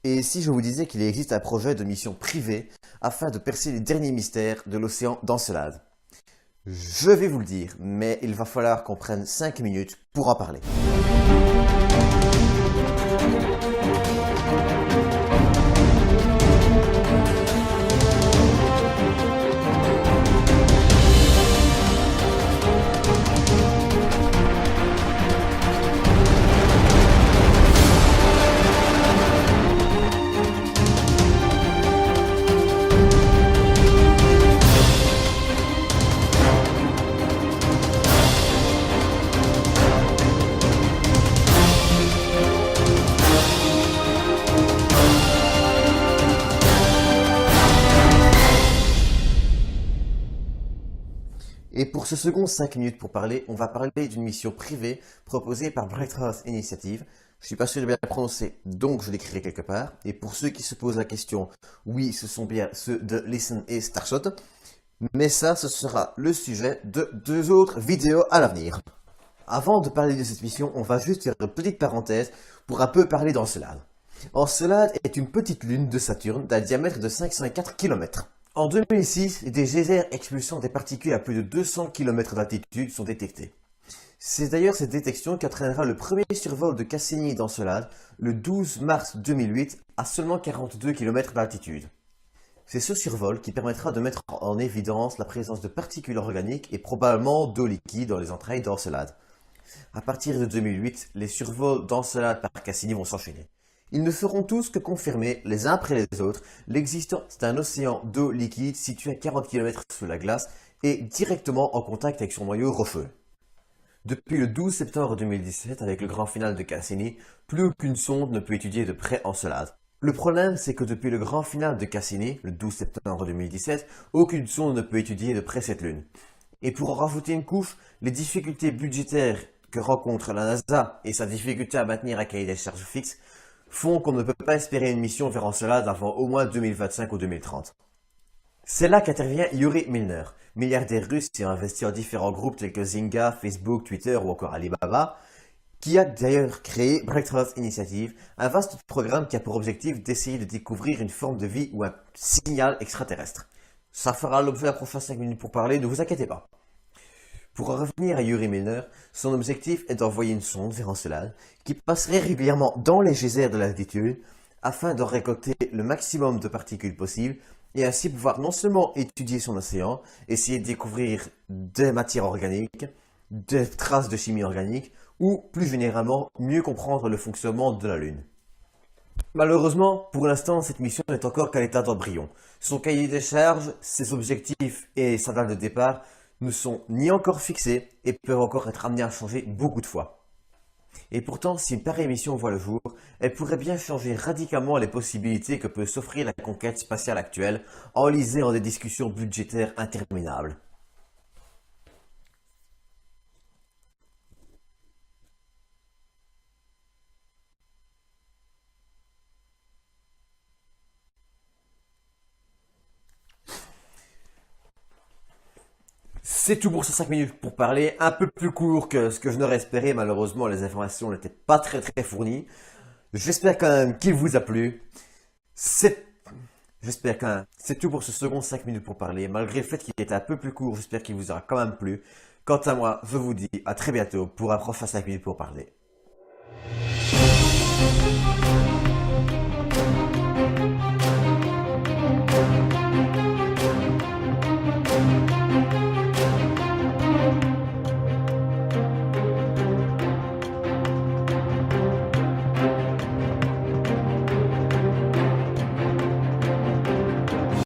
Et si je vous disais qu'il existe un projet de mission privée afin de percer les derniers mystères de l'océan d'Encelade? Je vais vous le dire, mais il va falloir qu'on prenne 5 minutes pour en parler. Et pour ce second 5 minutes pour parler, on va parler d'une mission privée proposée par Bright Earth Initiative. Je suis pas sûr de bien la prononcer, donc je l'écrirai quelque part. Et pour ceux qui se posent la question, oui, ce sont bien ceux de Listen et Starshot. Mais ça, ce sera le sujet de 2 autres vidéos à l'avenir. Avant de parler de cette mission, on va juste faire une petite parenthèse pour un peu parler d'Encelade. Encelade est une petite lune de Saturne d'un diamètre de 504 km. En 2006, des geysers expulsant des particules à plus de 200 km d'altitude sont détectés. C'est d'ailleurs cette détection qui entraînera le premier survol de Cassini d'Encelade le 12 mars 2008 à seulement 42 km d'altitude. C'est ce survol qui permettra de mettre en évidence la présence de particules organiques et probablement d'eau liquide dans les entrailles d'Encelade. À partir de 2008, les survols d'Encelade par Cassini vont s'enchaîner. Ils ne feront tous que confirmer, les uns après les autres, l'existence d'un océan d'eau liquide situé à 40 km sous la glace et directement en contact avec son noyau rocheux. Depuis le 12 septembre 2017, avec le grand final de Cassini, plus aucune sonde ne peut étudier de près Encelade. Le problème, c'est que depuis le grand final de Cassini, le 12 septembre 2017, aucune sonde ne peut étudier de près cette lune. Et pour en rajouter une couche, les difficultés budgétaires que rencontre la NASA et sa difficulté à maintenir un cahier des charges fixe font qu'on ne peut pas espérer une mission vers Encelade avant au moins 2025 ou 2030. C'est là qu'intervient Yuri Milner, milliardaire russe qui a investi en différents groupes tels que Zynga, Facebook, Twitter ou encore Alibaba, qui a d'ailleurs créé Bright Earth Initiative, un vaste programme qui a pour objectif d'essayer de découvrir une forme de vie ou un signal extraterrestre. Ça fera l'objet d'un prochain 5 minutes pour parler, ne vous inquiétez pas. Pour en revenir à Yuri Milner, son objectif est d'envoyer une sonde vers Encelade qui passerait régulièrement dans les geysers de l'altitude afin de récolter le maximum de particules possibles et ainsi pouvoir non seulement étudier son océan, essayer de découvrir des matières organiques, des traces de chimie organique ou plus généralement mieux comprendre le fonctionnement de la Lune. Malheureusement, pour l'instant, cette mission n'est encore qu'à l'état d'embryon. Son cahier des charges, ses objectifs et sa date de départ ne sont ni encore fixés et peuvent encore être amenés à changer beaucoup de fois. Et pourtant, si une pareille mission voit le jour, elle pourrait bien changer radicalement les possibilités que peut s'offrir la conquête spatiale actuelle, enlisée en des discussions budgétaires interminables. C'est tout pour ces 5 minutes pour parler, un peu plus court que ce que je n'aurais espéré, malheureusement les informations n'étaient pas très fournies. J'espère quand même qu'il vous a plu. J'espère quand même. C'est tout pour ce second 5 minutes pour parler, malgré le fait qu'il était un peu plus court, j'espère qu'il vous aura quand même plu. Quant à moi, je vous dis à très bientôt pour un prochain 5 minutes pour parler.